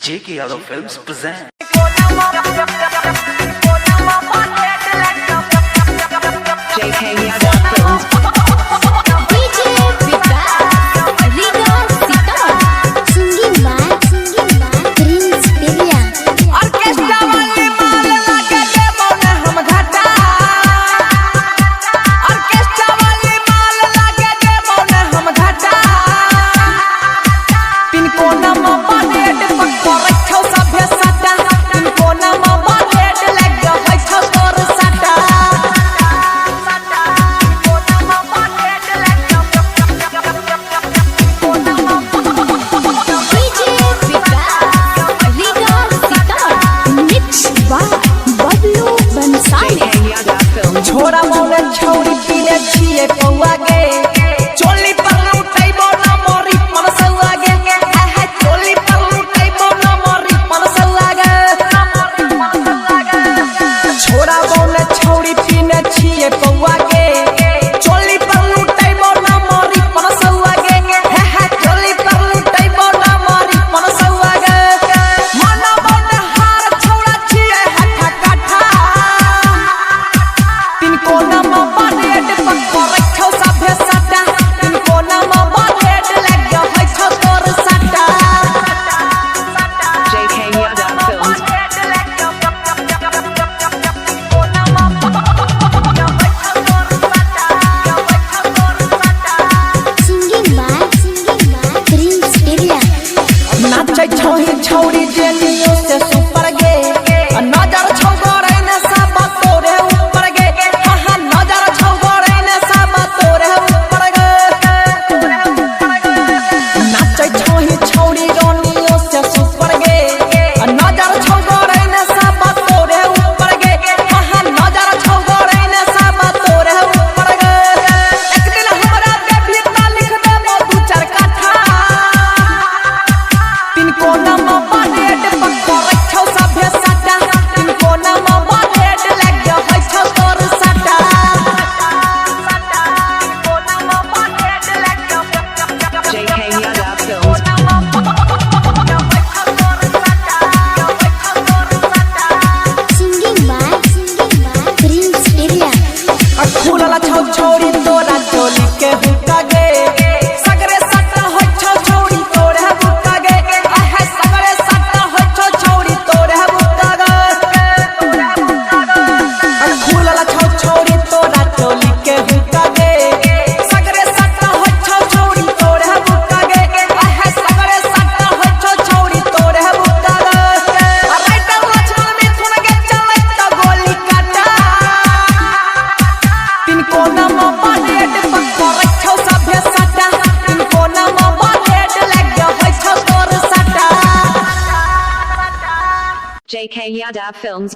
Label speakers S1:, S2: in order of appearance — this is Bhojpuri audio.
S1: JK Yadav Films present.
S2: JK Yadav Films.
S3: DJ Riga Sitar, singing by Prince Birla.
S4: Orchestra वाली माल लगा के मौने हम घाटा। ऑर्केस्ट्रा वाली माल लगा के मौने हम घाटा। तीन कोना में बनेट पक्का रखो सभे साटा। तीन कोना में बनेट लग गई छो तोर साटा।
S3: DJ Riga Sitar, mixed by Bablu Bansali.
S2: JK Yadav Films.
S4: छोरा मौने छौरी पीले छिए पौआ गे। चोली पर लुटैबो न मोरी मनसौआ गे। हाय हाय चोली पर लुटैबो न मोरी मनसौआ गे। छोरा मौने छौरी पीले छिए पौआ गे। चोली पर लुटैबो न मोरी मनसौआ गे। हाय हाय चोली पर लुटैबो न मोरी मनसौआ गे। मना मौने हार छौरा छिए हठा काठा। तीन कोना में बनेट पक्का रखो सभे साटा। तीन कोना में बनेट लग गई छो तोर साटा।
S2: JK Yadav Films.
S3: Singing by Prince Birla.
S4: नाचे छौरी छौरी जेनियो से सुपर गे। नजर छौ गरे ने सब तोरे ऊपर गे। हां नजर छौ गरे ने सब तोरे ऊपर गे। नाचे छौरी छौरी रोनियो से सुपर गे। नजर छौ गरे ने सब तोरे ऊपर गे। हां नजर छौ गरे ने सब तोरे ऊपर गे। एक दिन हमरा देवी ता लिख देबो दू चार काठा। तीन कोना में बनेट पक्का रखो सभे साटा। तीन कोना में बनेट लग गई छो तोर साटा।
S2: JK Yadav Films.
S3: Singing by Prince Birla.
S4: खुलला छौ छौरी तोरा चोली के हुक्का गे। सगरे सट्टा होय छौ छौरी तोरे हुक्का गे। आहा सगरे सट्टा होय छौ छौरी तोरे हुक्का गे। खुलला छौ छौरी तोरा चोली के हुक्का गे। सगरे सट्टा होय छौ छौरी तोरे हुक्का गे। आहा सगरे सट्टा होय छौ छौरी तोरे हुक्का गे। राइटर लक्ष्मण मिथुन के चलै त गोली काटा। तीन कोना में बनेट पक्का रखो सभे साटा। तीन कोना में बनेट लग गई छो तोर साटा।
S2: JK Yadav Films.